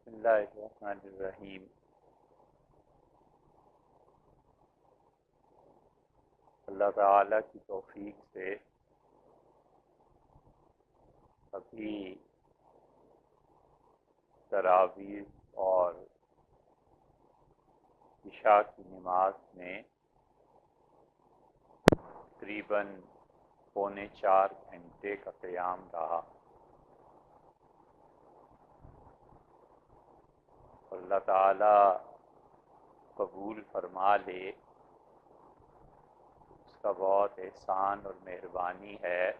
بسم اللہ الرحمن الرحیم۔ اللہ تعالیٰ کی توفیق سے ابھی تراویح اور عشاء کی نماز میں تقریباً پونے 4 گھنٹے کا قیام رہا، اور اللہ تعالیٰ قبول فرما لے، اس کا بہت احسان اور مہربانی ہے۔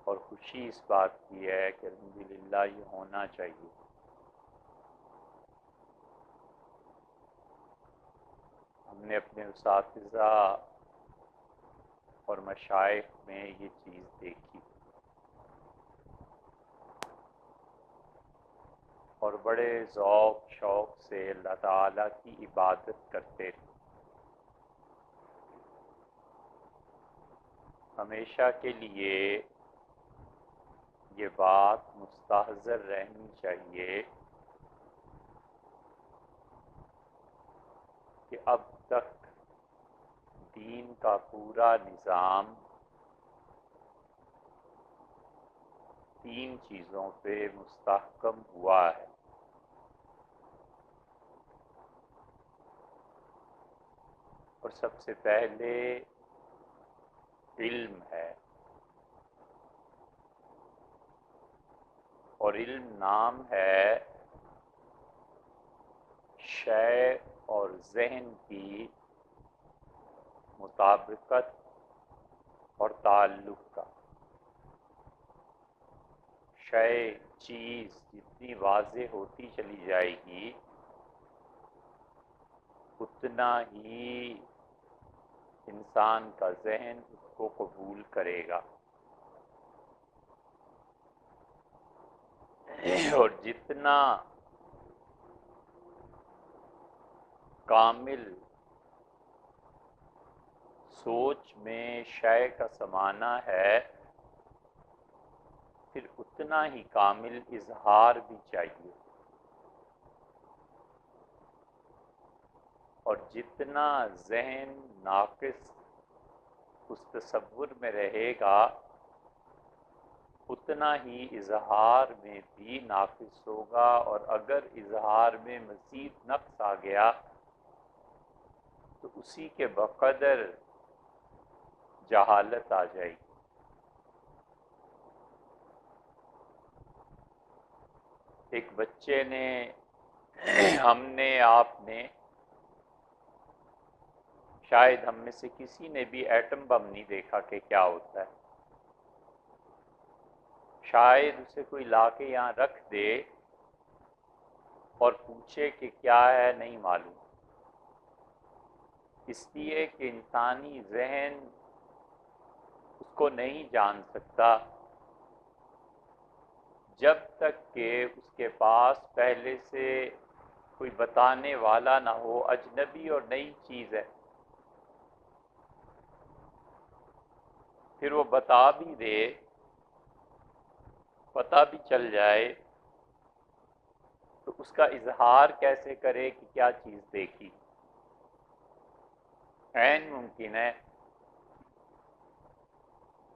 اور خوشی اس بات کی ہے کہ الحمدللہ یہ ہونا چاہیے۔ ہم نے اپنے اساتذہ اور مشائخ میں یہ چیز دیکھی اور بڑے ذوق شوق سے اللہ تعالیٰ کی عبادت کرتے تھے۔ ہمیشہ کے لیے یہ بات مستحضر رہنی چاہیے کہ اب تک دین کا پورا نظام 3 چیزوں پہ مستحکم ہوا ہے۔ اور سب سے پہلے علم ہے، اور علم نام ہے شے اور ذہن کی مطابقت اور تعلق کا۔ شے چیز جتنی واضح ہوتی چلی جائے گی اتنا ہی انسان کا ذہن اس کو قبول کرے گا، اور جتنا کامل سوچ میں شے کا سمانا ہے پھر اتنا ہی کامل اظہار بھی چاہیے، اور جتنا ذہن ناقص اس تصور میں رہے گا اتنا ہی اظہار میں بھی ناقص ہوگا، اور اگر اظہار میں مزید نقص آ گیا تو اسی کے بقدر جہالت آ جائے گی۔ ایک بچے نے، ہم نے، آپ نے، شاید ہم میں سے کسی نے بھی ایٹم بم نہیں دیکھا کہ کیا ہوتا ہے۔ شاید اسے کوئی لا کے یہاں رکھ دے اور پوچھے کہ کیا ہے، نہیں معلوم، اس لیے کہ انسانی ذہن اس کو نہیں جان سکتا جب تک کہ اس کے پاس پہلے سے کوئی بتانے والا نہ ہو۔ اجنبی اور نئی چیز ہے، پھر وہ بتا بھی دے، پتہ بھی چل جائے تو اس کا اظہار کیسے کرے کہ کیا چیز دیکھی؟ عین ممکن ہے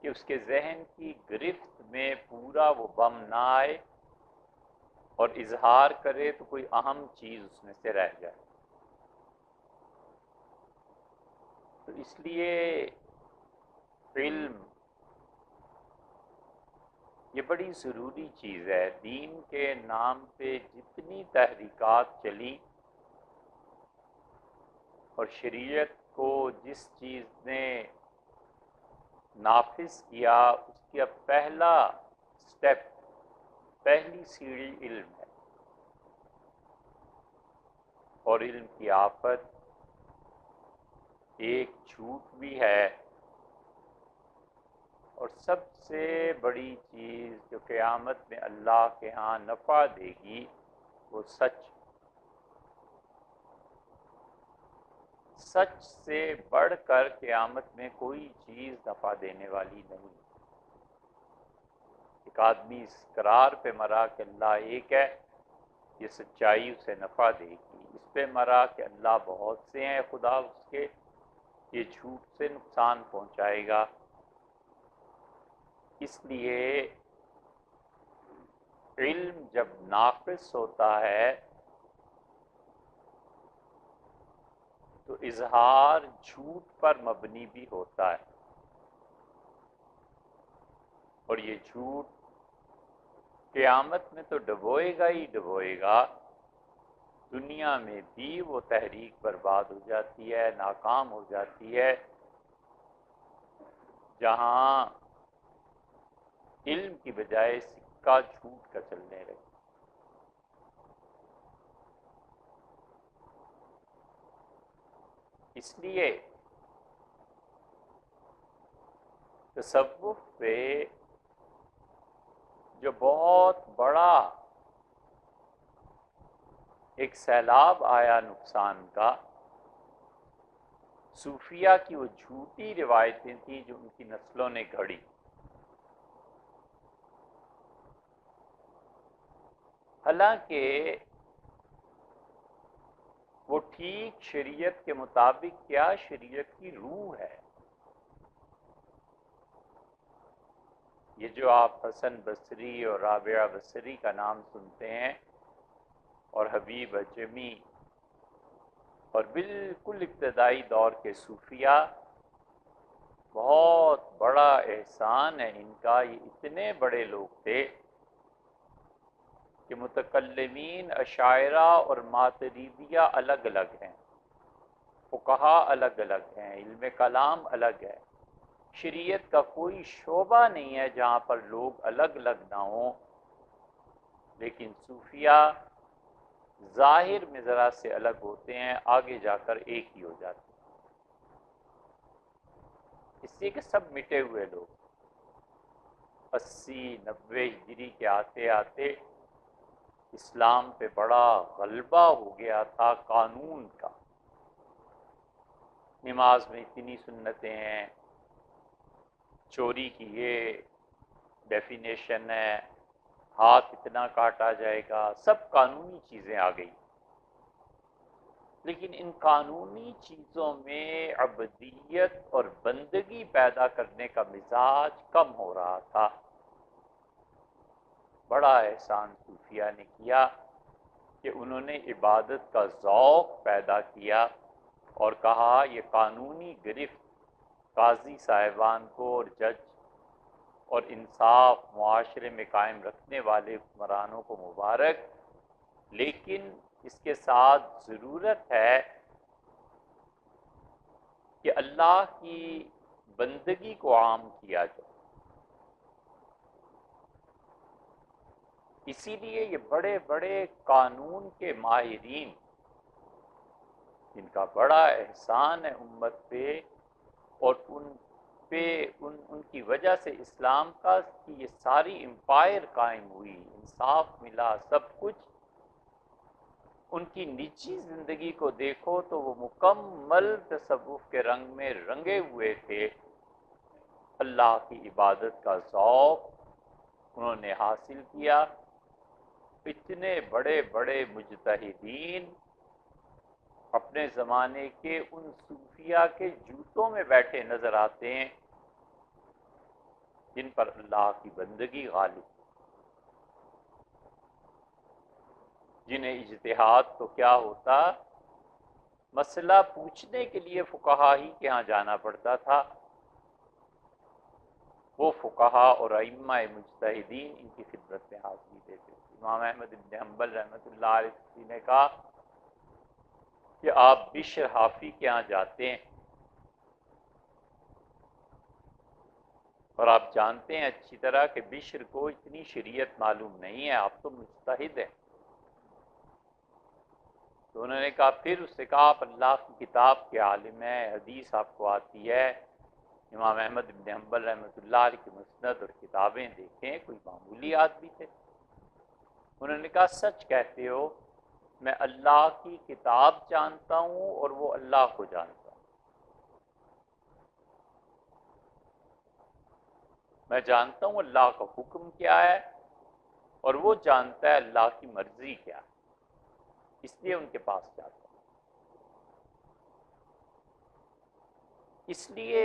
کہ اس کے ذہن کی گرفت میں پورا وہ بم نہ آئے اور اظہار کرے تو کوئی اہم چیز اس میں سے رہ جائے۔ تو اس لیے علم یہ بڑی ضروری چیز ہے۔ دین کے نام پہ جتنی تحریکات چلی اور شریعت کو جس چیز نے نافذ کیا اس کا پہلا سٹیپ، پہلی سیڑھی علم ہے، اور علم کی آفت ایک جھوٹ بھی ہے، اور سب سے بڑی چیز جو قیامت میں اللہ کے ہاں نفع دے گی وہ سچ۔ سچ سے بڑھ کر قیامت میں کوئی چیز نفع دینے والی نہیں۔ ایک آدمی اس قرار پہ مرا کہ اللہ ایک ہے، یہ سچائی اسے نفع دے گی، اس پہ مرا کہ اللہ بہت سے ہیں خدا اس کے، یہ جھوٹ سے نقصان پہنچائے گا۔ اس لیے علم جب ناقص ہوتا ہے تو اظہار جھوٹ پر مبنی بھی ہوتا ہے، اور یہ جھوٹ قیامت میں تو ڈبوئے گا ہی ڈبوئے گا، دنیا میں بھی وہ تحریک برباد ہو جاتی ہے، ناکام ہو جاتی ہے، جہاں علم کی بجائے سکہ جھوٹ کا چلنے لگے۔ اس لیے تصوف پہ جو بہت بڑا ایک سیلاب آیا نقصان کا، صوفیہ کی وہ جھوٹی روایتیں تھیں جو ان کی نسلوں نے گھڑی۔ حالانکہ وہ ٹھیک شریعت کے مطابق کیا شریعت کی روح ہے۔ یہ جو آپ حسن بصری اور رابعہ بصری کا نام سنتے ہیں، اور حبیب اجمی، اور بالکل ابتدائی دور کے صوفیہ، بہت بڑا احسان ہے ان کا، یہ اتنے بڑے لوگ تھے کہ متکلمین اشاعرہ اور ماتریدیہ الگ الگ ہیں، فقہا الگ الگ ہیں، علم کلام الگ ہے، شریعت کا کوئی شعبہ نہیں ہے جہاں پر لوگ الگ الگ نہ ہوں، لیکن صوفیہ ظاہر میں ذرا سے الگ ہوتے ہیں، آگے جا کر ایک ہی ہو جاتے ہیں، اس لیے کہ سب مٹے ہوئے لوگ 80-90 ہجری کے آتے آتے اسلام پہ بڑا غلبہ ہو گیا تھا قانون کا، نماز میں اتنی سنتیں ہیں، چوری کی یہ ڈیفینیشن ہے، ہاتھ اتنا کاٹا جائے گا، سب قانونی چیزیں آ گئی، لیکن ان قانونی چیزوں میں عبدیت اور بندگی پیدا کرنے کا مزاج کم ہو رہا تھا۔ بڑا احسان صوفیہ نے کیا کہ انہوں نے عبادت کا ذوق پیدا کیا اور کہا یہ قانونی گرفت قاضی صاحبان کو اور جج اور انصاف معاشرے میں قائم رکھنے والے حکمرانوں کو مبارک، لیکن اس کے ساتھ ضرورت ہے کہ اللہ کی بندگی کو عام کیا جائے۔ اسی لیے یہ بڑے بڑے قانون کے ماہرین، جن کا بڑا احسان ہے امت پہ، اور ان کی وجہ سے اسلام کا کہ یہ ساری امپائر قائم ہوئی، انصاف ملا، سب کچھ، ان کی نجی زندگی کو دیکھو تو وہ مکمل تصوف کے رنگ میں رنگے ہوئے تھے، اللہ کی عبادت کا ذوق انہوں نے حاصل کیا۔ اتنے بڑے بڑے مجتہدین اپنے زمانے کے ان صوفیہ کے جوتوں میں بیٹھے نظر آتے ہیں جن پر اللہ کی بندگی غالب، جنہیں اجتہاد تو کیا ہوتا، مسئلہ پوچھنے کے لیے فقہا ہی کے ہاں جانا پڑتا تھا، وہ فقہا اور ائمہ مجتہدین ان کی خدمت میں حاضری دیتے تھے۔ امام احمد بن حنبل رحمۃ اللہ علیہ نے کہا کہ آپ بشر حافی کے ہاں جاتے ہیں اور آپ جانتے ہیں اچھی طرح کہ بشر کو اتنی شریعت معلوم نہیں ہے، آپ تو مجتہد ہیں۔ تو انہوں نے کہا، پھر اس سے کہا آپ اللہ کی کتاب کے عالم ہیں، حدیث آپ کو آتی ہے، امام احمد بن حنبل رحمۃ اللہ علیہ کی مسند اور کتابیں دیکھیں، کوئی معمولی آدمی تھے۔ انہوں نے کہا سچ کہتے ہو، میں اللہ کی کتاب جانتا ہوں اور وہ اللہ کو جانتا ہوں، میں جانتا ہوں اللہ کا حکم کیا ہے اور وہ جانتا ہے اللہ کی مرضی کیا ہے، اس لیے ان کے پاس جاتا ہوں۔ اس لیے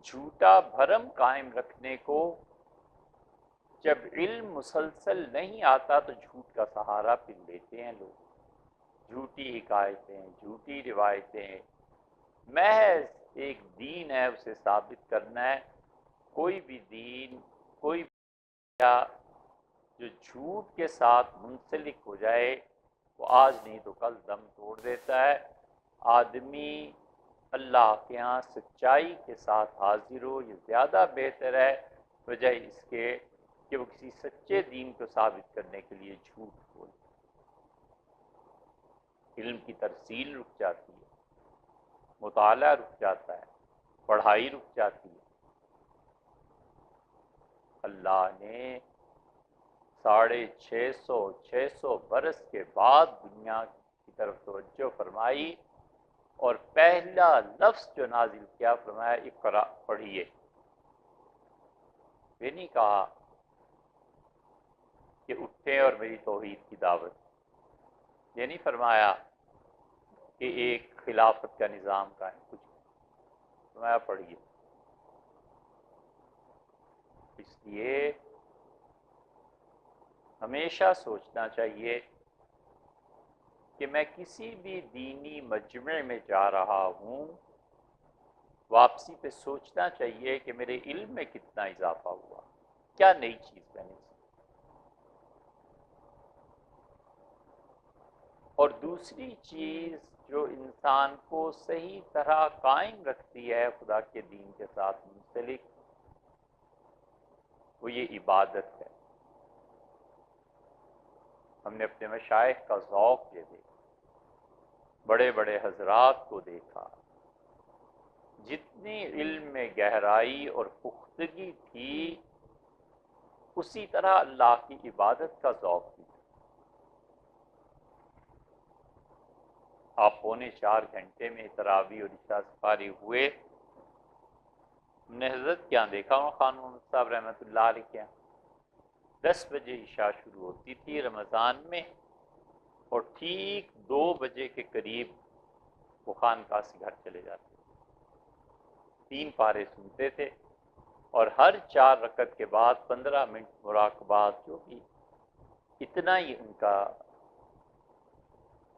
جھوٹا بھرم قائم رکھنے کو، جب علم مسلسل نہیں آتا تو جھوٹ کا سہارا پھر لیتے ہیں لوگ، جھوٹی حکایتیں، جھوٹی روایتیں، محض ایک دین ہے اسے ثابت کرنا ہے۔ کوئی بھی دین، کوئی بھی جو جھوٹ کے ساتھ منسلک ہو جائے وہ آج نہیں تو کل دم توڑ دیتا ہے۔ آدمی اللہ کے ہاں سچائی کے ساتھ حاضر ہو یہ زیادہ بہتر ہے، بجائے اس کے کہ وہ کسی سچے دین کو ثابت کرنے کے لیے جھوٹ بولے۔ علم کی ترسیل رک جاتی ہے، مطالعہ رک جاتا ہے، پڑھائی رک جاتی ہے۔ اللہ نے 650 برس کے بعد دنیا کی طرف توجہ فرمائی اور پہلا لفظ جو نازل کیا فرمایا اقرا، پڑھیے۔ یہ نہیں کہا کہ اٹھیں اور میری توحید کی دعوت، یہ نہیں فرمایا کہ ایک خلافت کا نظام قائم، کچھ فرمایا پڑھیے۔ اس لیے ہمیشہ سوچنا چاہیے کہ میں کسی بھی دینی مجمع میں جا رہا ہوں، واپسی پہ سوچنا چاہیے کہ میرے علم میں کتنا اضافہ ہوا، کیا نئی چیز میں نے سیکھی۔ اور دوسری چیز جو انسان کو صحیح طرح قائم رکھتی ہے خدا کے دین کے ساتھ منسلک، وہ یہ عبادت ہے۔ ہم نے اپنے مشائخ کا ذوق یہ دیکھا، بڑے بڑے حضرات کو دیکھا، جتنی علم میں گہرائی اور پختگی تھی اسی طرح اللہ کی عبادت کا ذوق بھی تھا۔ آپ 3.25 گھنٹے میں تراویح اور عشاء سے فارغ ہوئے، ہم نے حضرت کیا دیکھا، خان محمد صاحب رحمۃ اللہ علیہ کے 10 بجے عشاء شروع ہوتی تھی رمضان میں، اور ٹھیک 2 بجے کے قریب وہ خانقاہ سے گھر چلے جاتے، 3 پارے سنتے تھے، اور ہر 4 رکعت کے بعد 15 منٹ مراقبات، جو بھی اتنا ہی ان کا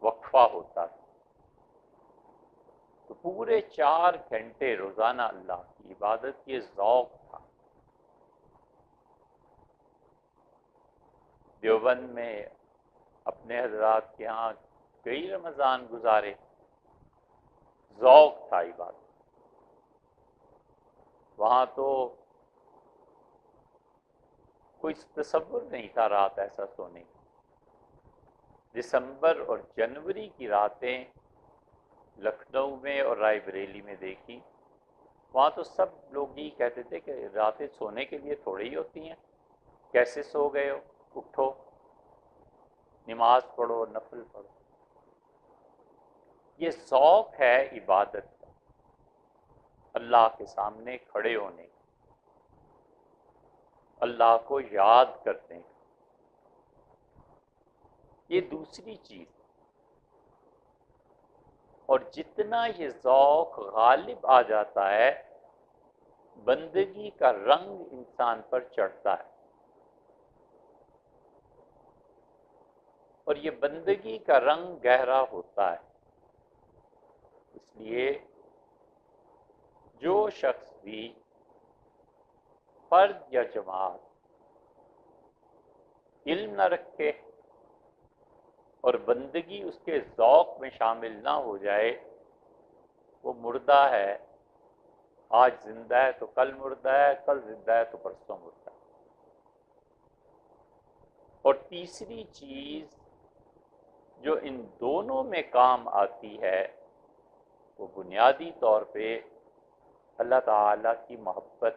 وقفہ ہوتا تھا۔ تو پورے 4 گھنٹے روزانہ اللہ کی عبادت یہ ذوق تھا۔ دیوبند میں اپنے حضرات کے ہاں کئی رمضان گزارے، ذوق تھا عبادت۔ وہاں تو کوئی تصور نہیں تھا رات ایسا سونے کا۔ دسمبر اور جنوری کی راتیں لکھنؤ میں اور رائے بریلی میں دیکھی، وہاں تو سب لوگ یہ کہتے تھے کہ راتیں سونے کے لیے تھوڑی ہی ہوتی ہیں، کیسے سو گئے ہو، اٹھو نماز پڑھو، نفل پڑھو۔ یہ ذوق ہے عبادت کا، اللہ کے سامنے کھڑے ہونے کا، اللہ کو یاد کرنے کا۔ یہ دوسری چیز، اور جتنا یہ ذوق غالب آ جاتا ہے بندگی کا رنگ انسان پر چڑھتا ہے، اور یہ بندگی کا رنگ گہرا ہوتا ہے۔ اس لیے جو شخص بھی فرد یا جماعت علم نہ رکھے اور بندگی اس کے ذوق میں شامل نہ ہو جائے، وہ مردہ ہے۔ آج زندہ ہے تو کل مردہ ہے، کل زندہ ہے تو پرسوں مردہ ہے۔ اور تیسری چیز جو ان دونوں میں کام آتی ہے وہ بنیادی طور پہ اللہ تعالیٰ کی محبت۔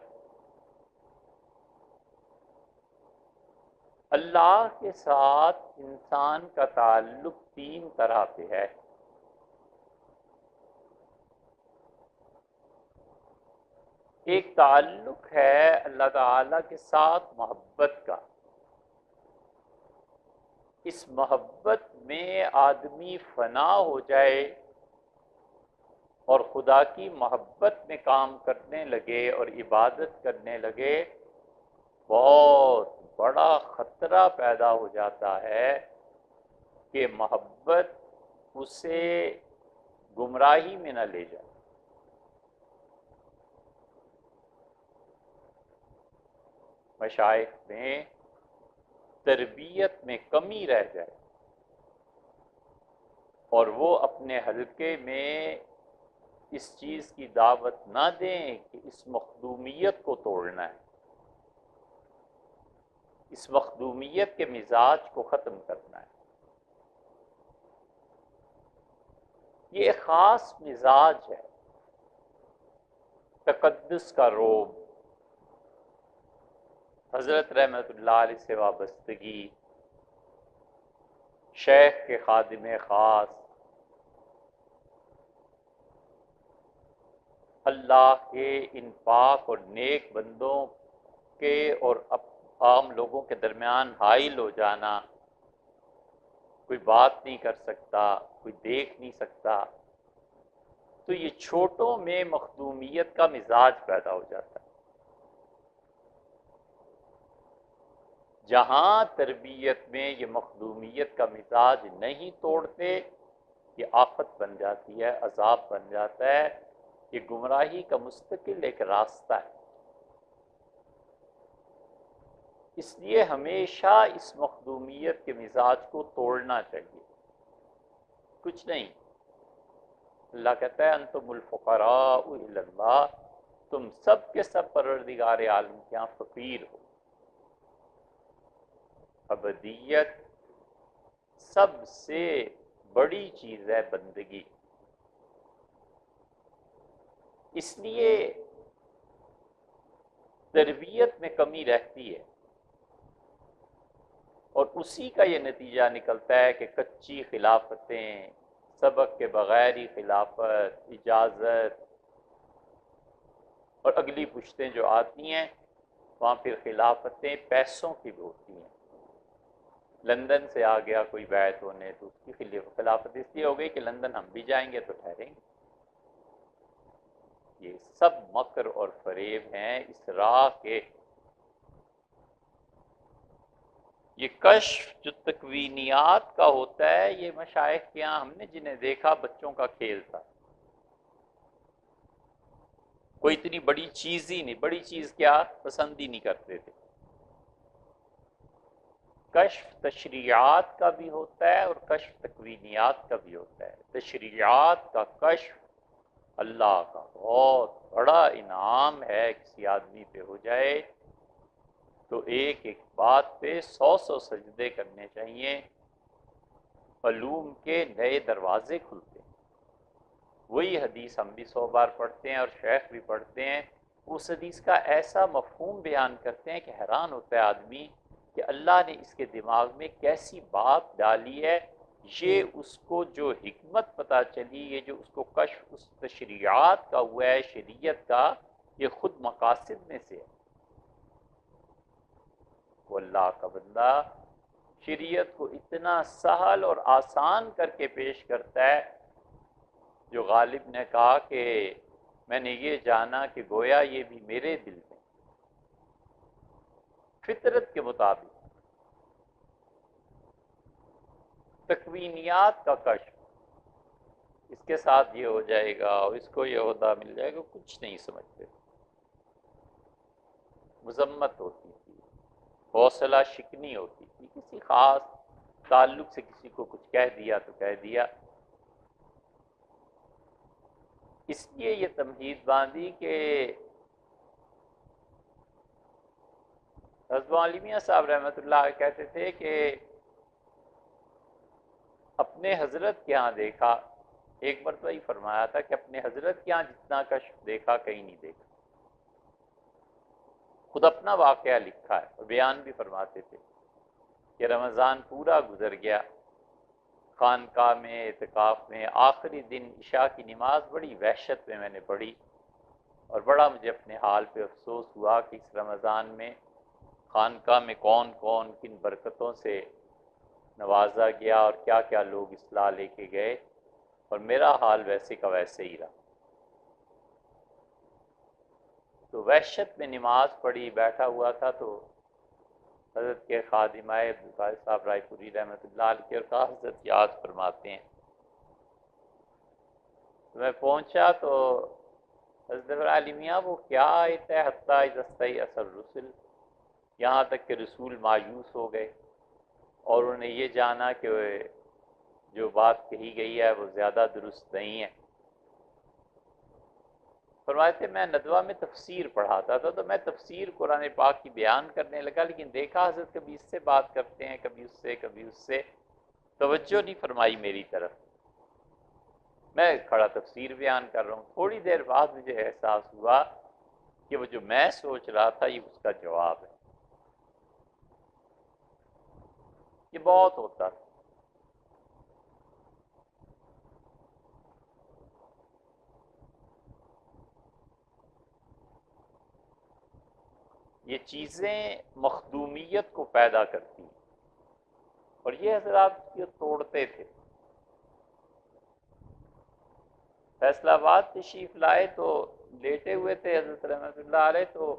اللہ کے ساتھ انسان کا تعلق 3 طرح پہ ہے۔ ایک تعلق ہے اللہ تعالیٰ کے ساتھ محبت کا، اس محبت میں آدمی فنا ہو جائے اور خدا کی محبت میں کام کرنے لگے اور عبادت کرنے لگے، بہت بڑا خطرہ پیدا ہو جاتا ہے کہ محبت اسے گمراہی میں نہ لے جائے۔ مشائخ میں تربیت میں کمی رہ جائے اور وہ اپنے حلقے میں اس چیز کی دعوت نہ دیں کہ اس مخدومیت کو توڑنا ہے، اس مخدومیت کے مزاج کو ختم کرنا ہے۔ یہ ایک خاص مزاج ہے، تقدس کا روب، حضرت رحمت اللہ علیہ سے وابستگی، شیخ کے خادم خاص، اللہ کے ان پاک اور نیک بندوں کے اور عام لوگوں کے درمیان حائل ہو جانا، کوئی بات نہیں کر سکتا، کوئی دیکھ نہیں سکتا، تو یہ چھوٹوں میں مخدومیت کا مزاج پیدا ہو جاتا ہے۔ جہاں تربیت میں یہ مخدومیت کا مزاج نہیں توڑتے، یہ آفت بن جاتی ہے، عذاب بن جاتا ہے، یہ گمراہی کا مستقل ایک راستہ ہے۔ اس لیے ہمیشہ اس مخدومیت کے مزاج کو توڑنا چاہیے، کچھ نہیں۔ اللہ کہتا ہے انتم الفقراء الی اللہ، تم سب کے سب پروردگار عالم کے یہاں فقیر ہو۔ ابدیت سب سے بڑی چیز ہے، بندگی۔ اس لیے تربیت میں کمی رہتی ہے اور اسی کا یہ نتیجہ نکلتا ہے کہ کچی خلافتیں، سبق کے بغیر ہی خلافت، اجازت، اور اگلی پشتیں جو آتی ہیں وہاں پھر خلافتیں پیسوں کی بھی ہوتی ہیں۔ لندن سے آ گیا کوئی بیعت ہونے تو اس کی خلافت اس لیے ہو گئی کہ لندن ہم بھی جائیں گے تو ٹھہریں گے۔ یہ سب مکر اور فریب ہیں اس راہ کے۔ یہ کشف جو تکوینیات کا ہوتا ہے، یہ مشائخ کے یہاں ہم نے جنہیں دیکھا بچوں کا کھیل تھا، کوئی اتنی بڑی چیز ہی نہیں، بڑی چیز کیا پسند ہی نہیں کرتے تھے۔ کشف تشریعات کا بھی ہوتا ہے اور کشف تکوینیات کا بھی ہوتا ہے۔ تشریعات کا کشف اللہ کا بہت بڑا انعام ہے، کسی آدمی پہ ہو جائے تو ایک ایک بات پہ 100 سجدے کرنے چاہیے، علوم کے نئے دروازے کھلتے ہیں۔ وہی حدیث ہم بھی 100 بار پڑھتے ہیں اور شیخ بھی پڑھتے ہیں، اس حدیث کا ایسا مفہوم بیان کرتے ہیں کہ حیران ہوتا ہے آدمی کہ اللہ نے اس کے دماغ میں کیسی بات ڈالی ہے۔ یہ اس کو جو حکمت پتہ چلی، یہ جو اس کو کشف اس تشریعات کا ہوا ہے، شریعت کا، یہ خود مقاصد میں سے ہے۔ وہ اللہ کا بندہ شریعت کو اتنا سہل اور آسان کر کے پیش کرتا ہے، جو غالب نے کہا کہ میں نے یہ جانا کہ گویا یہ بھی میرے دل میں فطرت کے مطابق تکوینیات کا کشف، اس کے ساتھ یہ ہو جائے گا اور اس کو یہ عہدہ مل جائے گا، کچھ نہیں سمجھتے، مذمت ہوتی تھی، حوصلہ شکنی ہوتی تھی، کسی خاص تعلق سے کسی کو کچھ کہہ دیا تو کہہ دیا۔ اس لیے یہ تمہید باندھی کہ حضرت علی میاں صاحب رحمۃ اللہ کہتے تھے کہ اپنے حضرت کے ہاں دیکھا، ایک مرتبہ ہی فرمایا تھا کہ اپنے حضرت کے ہاں جتنا کشف دیکھا کہیں نہیں دیکھا۔ خود اپنا واقعہ لکھا ہے اور بیان بھی فرماتے تھے کہ رمضان پورا گزر گیا، خانقاہ میں اعتکاف میں، آخری دن عشاء کی نماز بڑی وحشت میں نے پڑھی، اور بڑا مجھے اپنے حال پہ افسوس ہوا کہ اس رمضان میں خانقاہ میں کون کون کن برکتوں سے نوازا گیا اور کیا کیا لوگ اصلاح لے کے گئے، اور میرا حال ویسے کا ویسے ہی رہا۔ تو وحشت میں نماز پڑھی، بیٹھا ہوا تھا تو حضرت کے خادم آئے عبدالقادر صاحب رائے پوری رحمۃ اللہ علیہ کے، اور کہا حضرت یاد فرماتے ہیں۔ تو میں پہنچا تو حضرت علی میاں وہ کیا آیت ہے، حتیٰ اذا استیأس الرسل، یہاں تک کہ رسول مایوس ہو گئے اور انہوں نے یہ جانا کہ جو بات کہی گئی ہے وہ زیادہ درست نہیں ہے۔ فرماتے تھے میں ندوہ میں تفسیر پڑھاتا تھا تو میں تفسیر قرآن پاک کی بیان کرنے لگا، لیکن دیکھا حضرت کبھی اس سے بات کرتے ہیں، کبھی اس سے توجہ نہیں فرمائی میری طرف۔ میں کھڑا تفسیر بیان کر رہا ہوں، تھوڑی دیر بعد مجھے احساس ہوا کہ وہ جو میں سوچ رہا تھا یہ اس کا جواب ہے۔ یہ بہت ہوتا تھا۔ یہ چیزیں مخدومیت کو پیدا کرتی ہیں، اور یہ حضرات یہ توڑتے تھے۔ فیصلہ آباد تشریف لائے تو لیٹے ہوئے تھے حضرت رحمۃ اللہ علیہ، تو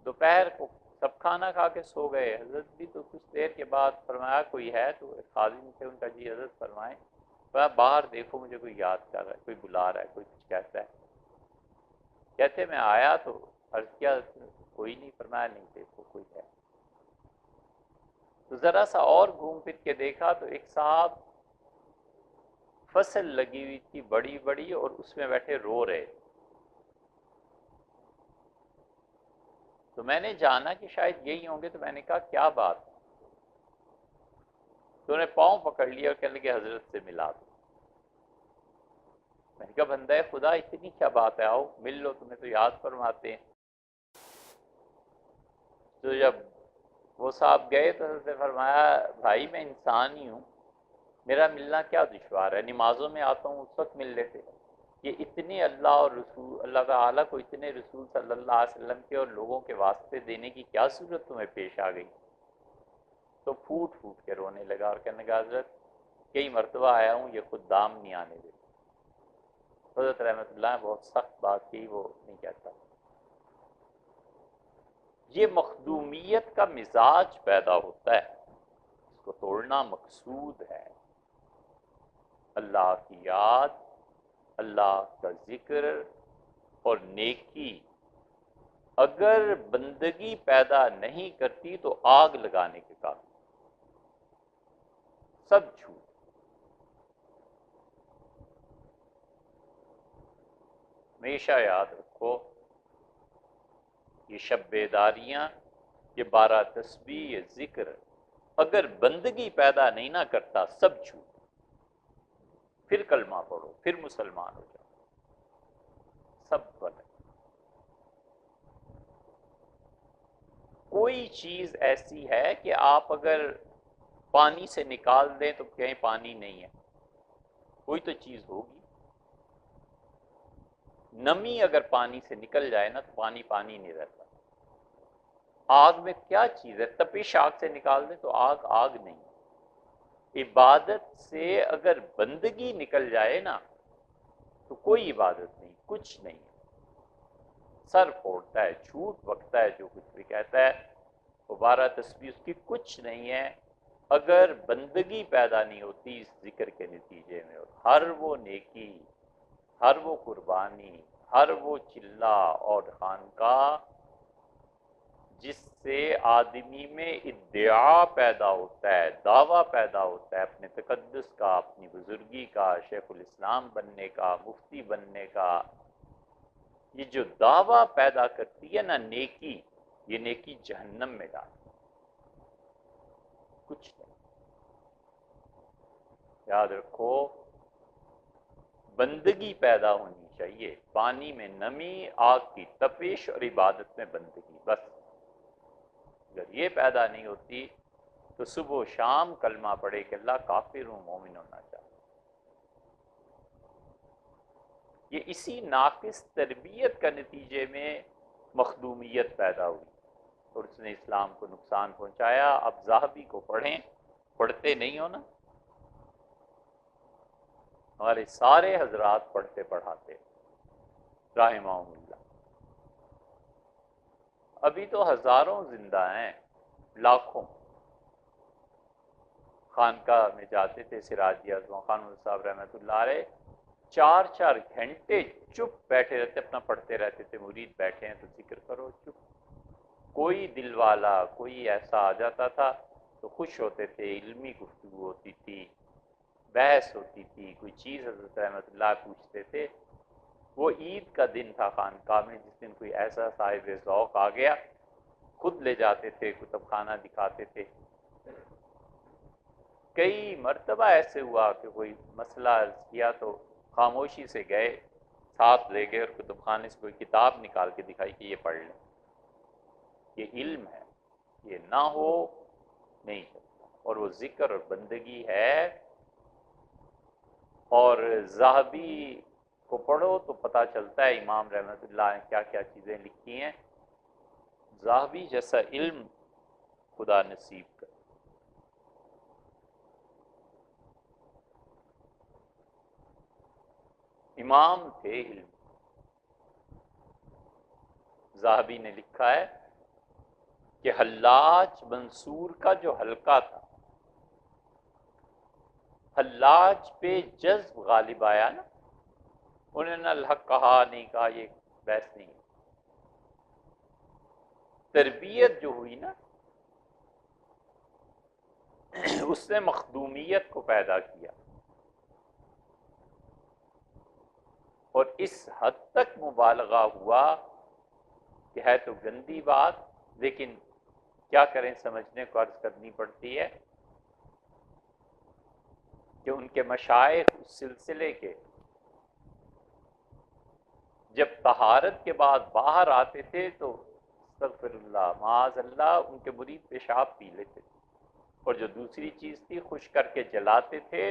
دوپہر کو سب کھانا کھا کے سو گئے، حضرت بھی تو کچھ دیر کے بعد فرمایا کوئی ہے، تو ایک خادم تھے ان کا، جی حضرت فرمائیں، باہر دیکھو مجھے کوئی یاد کر رہا ہے، کوئی بلا رہا ہے، کوئی کچھ کہتا ہے۔ کہتے میں آیا تو عرض کیا کوئی نہیں، فرمایا نہیں دیکھو کوئی ہے۔ تو ذرا سا اور گھوم پھر کے دیکھا تو ایک صاحب فصل لگی ہوئی تھی بڑی بڑی، اور اس میں بیٹھے رو رہے۔ تو میں نے جانا کہ شاید یہی ہوں گے، تو میں نے کہا کیا بات؟ تو انہیں پاؤں پکڑ لیا اور کہنے لگے حضرت سے ملا دو۔ میں نے کہا بندہ خدا اتنی کیا بات ہے، آؤ مل لو، تمہیں تو یاد فرماتے ہیں۔ تو جب وہ صاحب گئے تو حضرت نے فرمایا بھائی میں انسان ہی ہوں، میرا ملنا کیا دشوار ہے، نمازوں میں آتا ہوں اس وقت مل لیتے۔ یہ اتنے اللہ اور رسول، اللہ تعالیٰ کو اتنے رسول صلی اللہ علیہ وسلم کے اور لوگوں کے واسطے دینے کی کیا صورت تمہیں پیش آ گئی؟ تو پھوٹ پھوٹ کے رونے لگا اور کہنے لگا حضرت کئی مرتبہ آیا ہوں، یہ خود دام نہیں آنے دیتے۔ حضرت رحمۃ اللہ بہت سخت بات کی، وہ نہیں کہتا۔ یہ مخدومیت کا مزاج پیدا ہوتا ہے، اس کو توڑنا مقصود ہے۔ اللہ کی یاد، اللہ کا ذکر اور نیکی اگر بندگی پیدا نہیں کرتی تو آگ لگانے کے کام، سب جھوٹ۔ ہمیشہ یاد رکھو یہ شب بیداریاں، یہ 12 تسبیح، یہ ذکر اگر بندگی پیدا نہیں نہ کرتا سب جھوٹ۔ پھر کلمہ پڑھو، پھر مسلمان ہو جاؤ، سب غلط۔ کوئی چیز ایسی ہے کہ آپ اگر پانی سے نکال دیں تو کہیں پانی نہیں ہے، کوئی تو چیز ہوگی۔ نمی اگر پانی سے نکل جائے نا تو پانی پانی نہیں رہتا۔ آگ میں کیا چیز ہے، تپش آگ سے نکال دیں تو آگ آگ نہیں۔ عبادت سے اگر بندگی نکل جائے نا تو کوئی عبادت نہیں، کچھ نہیں۔ سر پھوڑتا ہے، جھوٹ بکتا ہے، جو کچھ بھی کہتا ہے وہ 12 تسبیح اس کی کچھ نہیں ہے اگر بندگی پیدا نہیں ہوتی اس ذکر کے نتیجے میں۔ اور ہر وہ نیکی، ہر وہ قربانی، ہر وہ چلہ اور خانقاہ جس سے آدمی میں ادعا پیدا ہوتا ہے، دعویٰ پیدا ہوتا ہے اپنے تقدس کا، اپنی بزرگی کا، شیخ الاسلام بننے کا، مفتی بننے کا، یہ جو دعویٰ پیدا کرتی ہے نا نیکی، یہ نیکی جہنم میں ڈال کچھ نہیں۔ یاد رکھو بندگی پیدا ہونی چاہیے، پانی میں نمی، آگ کی تپش اور عبادت میں بندگی، بس۔ اگر یہ پیدا نہیں ہوتی تو صبح و شام کلمہ پڑھے کہ اللہ کافر ہوں، مومن ہونا چاہتا۔ یہ اسی ناقص تربیت کا نتیجے میں مخدومیت پیدا ہوئی اور اس نے اسلام کو نقصان پہنچایا۔ اب ذہبی کو پڑھیں، پڑھتے نہیں ہو نا؟ ہمارے سارے حضرات پڑھتے پڑھاتے رحمہم اللہ۔ ابھی تو ہزاروں زندہ ہیں، لاکھوں۔ خانقاہ میں جاتے تھے سراجیہ خان صاحب رحمۃ اللہ علیہ، 4 گھنٹے چپ بیٹھے رہتے، اپنا پڑھتے رہتے تھے۔ مرید بیٹھے ہیں تو ذکر کرو، چپ۔ کوئی دل والا کوئی ایسا آ جاتا تھا تو خوش ہوتے تھے، علمی گفتگو ہوتی تھی، بحث ہوتی تھی، کوئی چیز حضرت رحمۃ اللہ پوچھتے تھے۔ وہ عید کا دن تھا خانقاہ میں، جس دن کوئی ایسا صاحب ذوق آ گیا، خود لے جاتے تھے، کتب خانہ دکھاتے تھے۔ کئی مرتبہ ایسے ہوا کہ کوئی مسئلہ عرض کیا تو خاموشی سے گئے، ساتھ لے گئے اور کتب خانے سے کوئی کتاب نکال کے دکھائی کہ یہ پڑھ لیں، یہ علم ہے، یہ نہ ہو نہیں چلتا۔ اور وہ ذکر اور بندگی ہے۔ اور ذہبی کو پڑھو تو پتہ چلتا ہے امام رحمۃ اللہ نے کیا کیا چیزیں لکھی ہیں۔ ذہبی جیسا علم خدا نصیب کر۔ امام تھے علم۔ ذہبی نے لکھا ہے کہ حلاج منصور کا جو حلقہ تھا، حلاج پہ جذب غالب آیا نا، انہوں نے الحق کہا نہیں کہا، یہ بحث نہیں۔ تربیت جو ہوئی نا، اس نے مخدومیت کو پیدا کیا، اور اس حد تک مبالغہ ہوا کہ ہے تو گندی بات، لیکن کیا کریں، سمجھنے کو عرض کرنی پڑتی ہے کہ ان کے مشائخ اس سلسلے کے جب طہارت کے بعد باہر آتے تھے تو استغفر اللہ معاذ اللہ ان کے مرید پیشاب پی لیتے تھے، اور جو دوسری چیز تھی خشک کر کے جلاتے تھے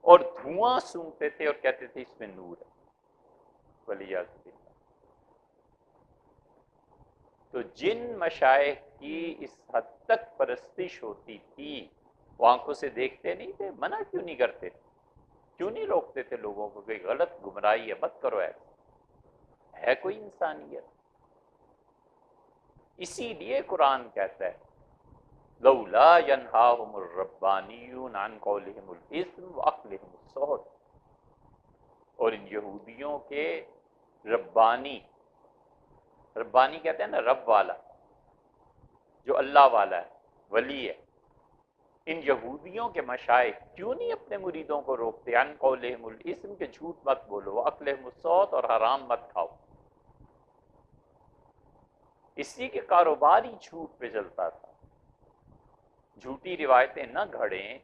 اور دھواں سونگتے تھے اور کہتے تھے اس میں نور ہے، ولیعذ باللہ۔ تو جن مشائخ کی اس حد تک پرستش ہوتی تھی، وہ آنکھوں سے دیکھتے نہیں تھے، منع کیوں نہیں کرتے، کیوں نہیں روکتے تھے لوگوں کو کہ غلط گمراہی ہے، مت کرو ایسا، ہے کوئی انسانیت؟ اسی لیے قرآن کہتا ہے لولا ینہاہم الربانیون عن قولہم الاثم واکلہم السحت۔ اور ان یہودیوں کے ربانی، ربانی کہتے ہیں نا رب والا، جو اللہ والا ہے، ولی ہے، ان یہودیوں کے مشائخ کیوں نہیں اپنے مریدوں کو روکتے عن قولہم الاثم کہ جھوٹ مت بولو، واکلہم السحت اور حرام مت کھاؤ؟ اسی کے کاروبار ہی جھوٹ پہ چلتا تھا، جھوٹی روایتیں نہ گھڑیں،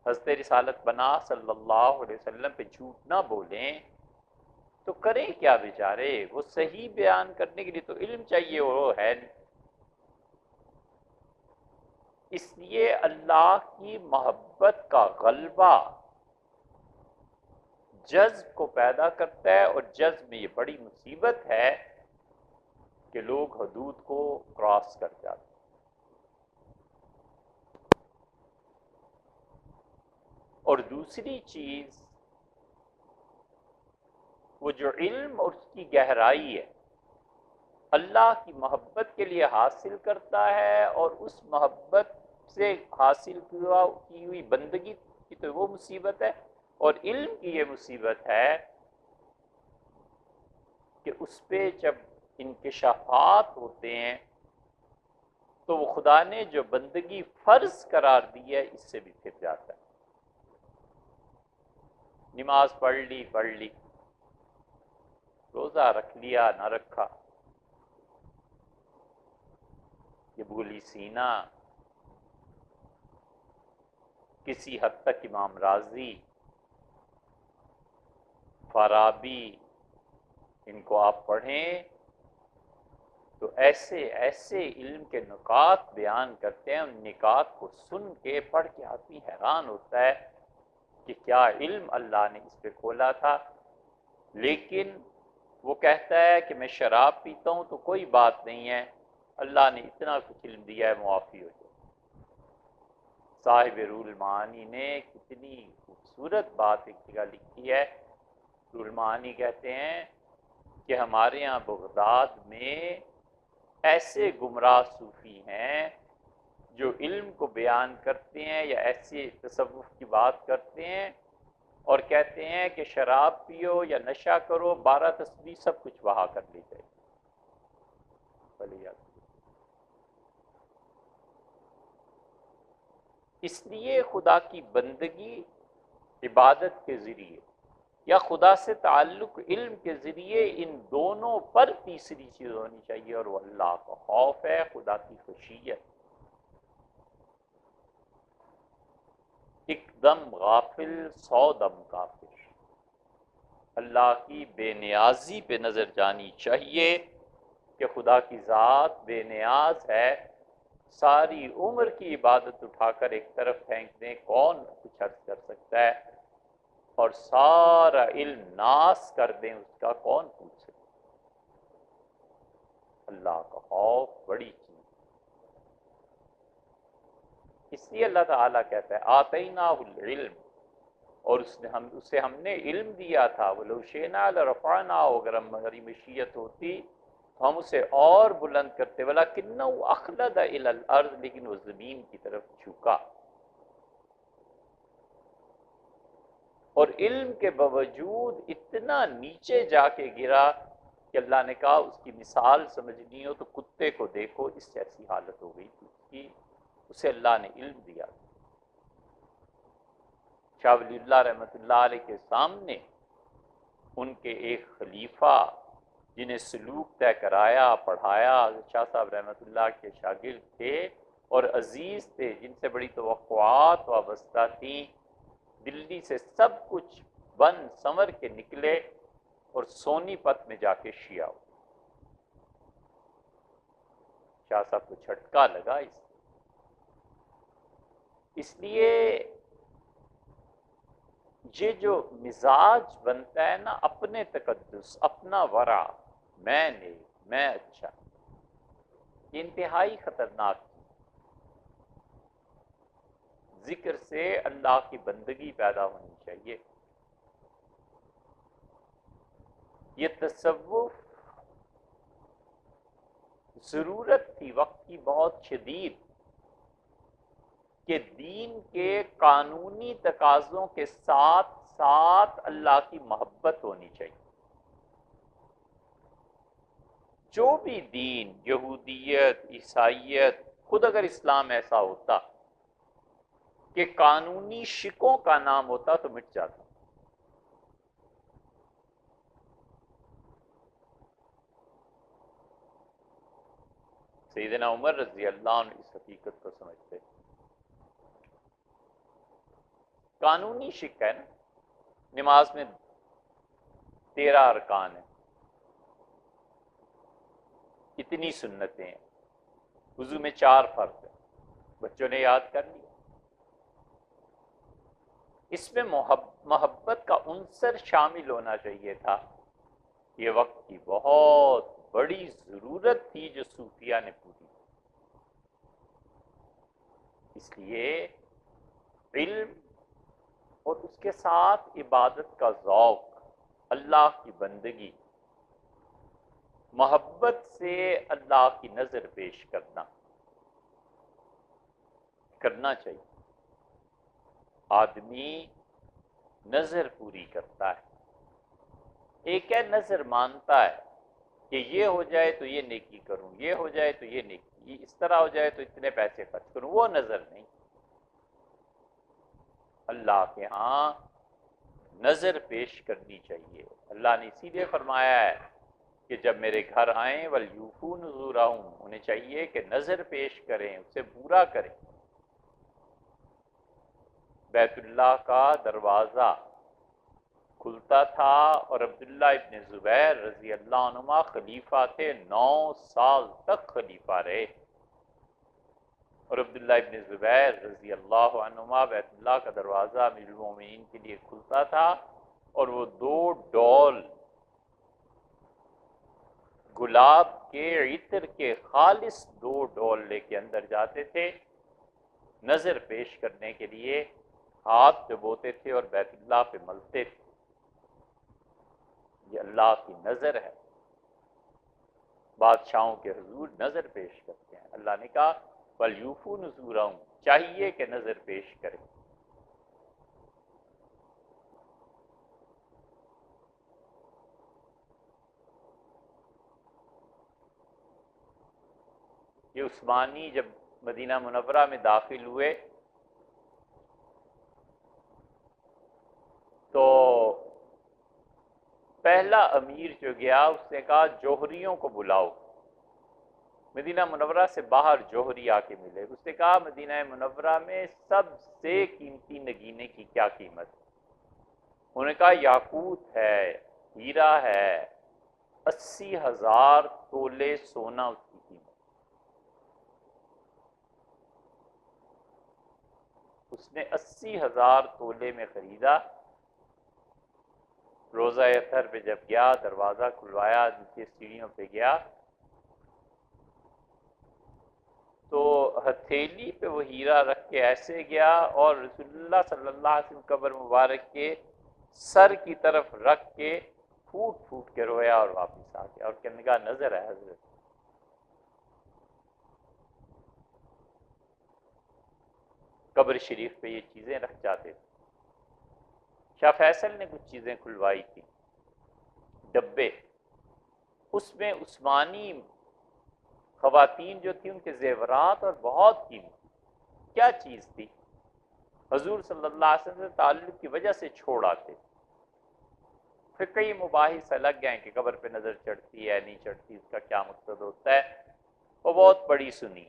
حضرت رسالت بنا صلی اللہ علیہ وسلم پہ جھوٹ نہ بولیں، تو کریں کیا بیچارے؟ وہ صحیح بیان کرنے کے لیے تو علم چاہیے، وہ ہے نہیں۔ اس لیے اللہ کی محبت کا غلبہ جذب کو پیدا کرتا ہے، اور جذب میں یہ بڑی مصیبت ہے کہ لوگ حدود کو کراس کر جاتے ہیں۔ اور دوسری چیز، وہ جو علم اور اس کی گہرائی ہے، اللہ کی محبت کے لیے حاصل کرتا ہے، اور اس محبت سے حاصل کی ہوئی بندگی کی تو وہ مصیبت ہے، اور علم کی یہ مصیبت ہے کہ اس پہ جب انکشافات ہوتے ہیں تو وہ خدا نے جو بندگی فرض قرار دی ہے اس سے بھی پھر جاتا ہے۔ نماز پڑھ لی، روزہ رکھ لیا نہ رکھا، یہ بھولی سینا، کسی حد تک امام رازی، فارابی، ان کو آپ پڑھیں تو ایسے ایسے علم کے نکات بیان کرتے ہیں، ان نکات کو سن کے پڑھ کے آدمی حیران ہوتا ہے کہ کیا علم اللہ نے اس پہ کھولا تھا۔ لیکن وہ کہتا ہے کہ میں شراب پیتا ہوں تو کوئی بات نہیں ہے، اللہ نے اتنا کچھ علم دیا ہے، معافی ہو جائے۔ صاحب روح المعانی نے کتنی خوبصورت بات ایک جگہ لکھی ہے۔ روح المعانی کہتے ہیں کہ ہمارے ہاں بغداد میں ایسے گمراہ صوفی ہیں جو علم کو بیان کرتے ہیں یا ایسے تصوف کی بات کرتے ہیں اور کہتے ہیں کہ شراب پیو یا نشہ کرو، 12 تسبیح سب کچھ وہاں کر لی جائے۔ اس لیے خدا کی بندگی عبادت کے ذریعے یا خدا سے تعلق علم کے ذریعے، ان دونوں پر تیسری چیز ہونی چاہیے، اور وہ اللہ کا خوف ہے، خدا کی خشیت۔ ایک دم غافل 100 دم کافر۔ اللہ کی بے نیازی پہ نظر جانی چاہیے کہ خدا کی ذات بے نیاز ہے، ساری عمر کی عبادت اٹھا کر ایک طرف پھینک دیں، کون کچھ عرض کر سکتا ہے، اور سارا علم ناس کر دیں، اس کا کون پوچھ سکتا ہے۔ اللہ کا خوف بڑی چیز۔ اس لیے اللہ تعالیٰ کہتا ہے آتیناہ العلم، اور اسے ہم نے علم دیا تھا، وَلَوْ شِئْنَا لَرَفَعْنَاهُ، اگر ہماری مشیت ہوتی تو ہم اسے اور بلند کرتے، وَلَكِنَّهُ أَخْلَدَ إِلَى الْأَرْضِ، لیکن وہ زمین کی طرف جھکا، اور علم کے باوجود اتنا نیچے جا کے گرا کہ اللہ نے کہا اس کی مثال سمجھنی ہو تو کتے کو دیکھو، اس جیسی حالت ہو گئی تھی اس کی، اسے اللہ نے علم دیا۔ شاہ ولی اللہ رحمۃ اللہ علیہ کے سامنے ان کے ایک خلیفہ جنہیں سلوک طے کرایا، پڑھایا، شاہ صاحب رحمۃ اللہ کے شاگرد تھے اور عزیز تھے، جن سے بڑی توقعات وابستہ تھیں، دلی سے سب کچھ بن سنور کے نکلے اور سونی پت میں جا کے شیعہ ہو۔ شاہ صاحب کو جھٹکا لگا اس لیے یہ جو مزاج بنتا ہے نا، اپنے تقدس، اپنا ورع، میں نہیں، میں اچھا، یہ انتہائی خطرناک ذکر سے اللہ کی بندگی پیدا ہونی چاہیے۔ یہ تصوف ضرورت تھی وقت کی بہت شدید کہ دین کے قانونی تقاضوں کے ساتھ ساتھ اللہ کی محبت ہونی چاہیے۔ جو بھی دین، یہودیت، عیسائیت، خود اگر اسلام ایسا ہوتا کہ قانونی شکوں کا نام ہوتا تو مٹ جاتا۔ سیدنا عمر رضی اللہ عنہ اس حقیقت کو سمجھتے، قانونی شک ہے نا، نماز میں 13 ارکان ہیں، اتنی سنتیں ہیں، وضو میں 4 فرض ہیں، بچوں نے یاد کر لیا۔ اس میں محبت کا عنصر شامل ہونا چاہیے تھا۔ یہ وقت کی بہت بڑی ضرورت تھی جو صوفیہ نے پوری۔ اس لیے علم اور اس کے ساتھ عبادت کا ذوق، اللہ کی بندگی، محبت سے اللہ کی نظر پیش کرنا چاہیے۔ آدمی نظر پوری کرتا ہے، ایک ہے نظر مانتا ہے کہ یہ ہو جائے تو یہ نیکی کروں، یہ ہو جائے تو یہ نیکی، اس طرح ہو جائے تو اتنے پیسے خرچ کروں، وہ نظر نہیں۔ اللہ کے ہاں نظر پیش کرنی چاہیے۔ اللہ نے اسی لیے فرمایا ہے کہ جب میرے گھر آئیں وَلْيُوفُوا نُذُورَهُمْ، انہیں چاہیے کہ نظر پیش کریں، اسے پورا کریں۔ بیت اللہ کا دروازہ کھلتا تھا اور عبداللہ ابن زبیر رضی اللہ عنہما خلیفہ تھے، 9 سال تک خلیفہ رہے، اور عبداللہ ابن زبیر رضی اللہ عنہما بیت اللہ کا دروازہ امیر المومنین کے لیے کھلتا تھا، اور وہ 2 ڈول گلاب کے عطر کے خالص 2 ڈول لے کے اندر جاتے تھے، نظر پیش کرنے کے لیے ہاتھ ڈبوتے تھے اور بیت اللہ پہ ملتے تھے۔ یہ اللہ کی نظر ہے، بادشاہوں کے حضور نظر پیش کرتے ہیں۔ اللہ نے کہا وَلْيُوفُوا نُذُورَهُمْ، چاہیے کہ نظر پیش کریں۔ یہ عثمانی جب مدینہ منورہ میں داخل ہوئے تو پہلا امیر جو گیا اس نے کہا جوہریوں کو بلاؤ۔ مدینہ منورہ سے باہر جوہری آ کے ملے، اس نے کہا مدینہ منورہ میں سب سے قیمتی نگینے کی کیا قیمت؟ انہوں نے کہا یاقوت ہے، ہیرا ہے، 80,000 تولے سونا اس کی قیمت۔ اس نے 80,000 تولے میں خریدا۔ روزہ اطہر پہ جب گیا، دروازہ کھلوایا، نیچے سیڑھیوں پہ گیا تو ہتھیلی پہ وہ ہیرا رکھ کے ایسے گیا اور رسول اللہ صلی اللہ علیہ وسلم قبر مبارک کے سر کی طرف رکھ کے پھوٹ پھوٹ کے رویا اور واپس آ گیا اور کہنے کا نظر ہے حضرت۔ قبر شریف پہ یہ چیزیں رکھ جاتے تھے۔ شاہ فیصل نے کچھ چیزیں کھلوائی تھی، ڈبے، اس میں عثمانی خواتین جو تھی ان کے زیورات اور بہت قیمتی۔ کیا چیز تھی؟ حضور صلی اللہ علیہ وسلم سے تعلق کی وجہ سے چھوڑ آتے۔ پھر کئی مباحث الگ ہیں کہ قبر پہ نظر چڑھتی ہے نہیں چڑھتی، اس کا کیا مقصد ہوتا ہے، وہ بہت بڑی سنی۔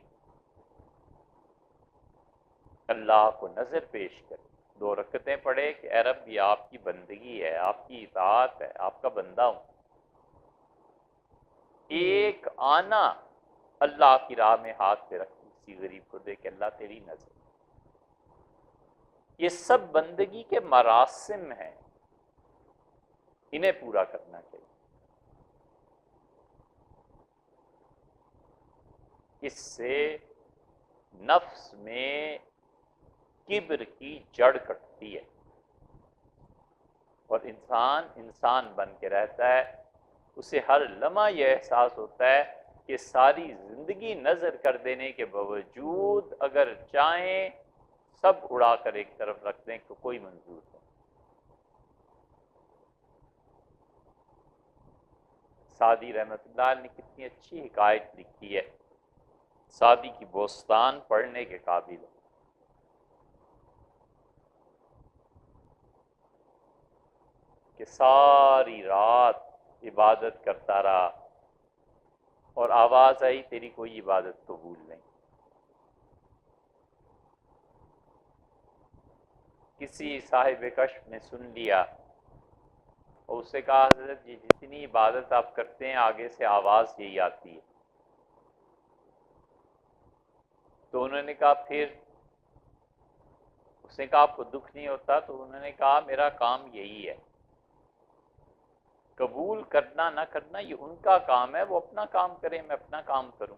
اللہ کو نظر پیش کرے، 2 رکعتیں پڑھے کہ اے رب یہ آپ کی بندگی ہے، آپ کی اطاعت ہے، آپ کا بندہ ہوں۔ ایک آنا اللہ کی راہ میں ہاتھ پہ رکھ کسی غریب کو دے کہ اللہ تیری نظر۔ یہ سب بندگی کے مراسم ہیں، انہیں پورا کرنا چاہیے۔ اس سے نفس میں کبر کی جڑ کٹتی ہے اور انسان بن کے رہتا ہے۔ اسے ہر لمحہ یہ احساس ہوتا ہے کہ ساری زندگی نظر کر دینے کے باوجود اگر چاہیں سب اڑا کر ایک طرف رکھ دیں تو کوئی منظور نہیں۔ سعدی رحمۃ اللہ علیہ نے کتنی اچھی حکایت لکھی ہے، سعدی کی بوستان پڑھنے کے قابل ہے۔ کہ ساری رات عبادت کرتا رہا اور آواز آئی تیری کوئی عبادت قبول نہیں۔ کسی صاحب کشف نے سن لیا اور اس سے کہا حضرت جی جتنی عبادت آپ کرتے ہیں آگے سے آواز یہی آتی ہے۔ تو انہوں نے کہا پھر؟ اس نے کہا آپ کو دکھ نہیں ہوتا؟ تو انہوں نے کہا میرا کام یہی ہے، قبول کرنا نہ کرنا یہ ان کا کام ہے، وہ اپنا کام کریں میں اپنا کام کروں،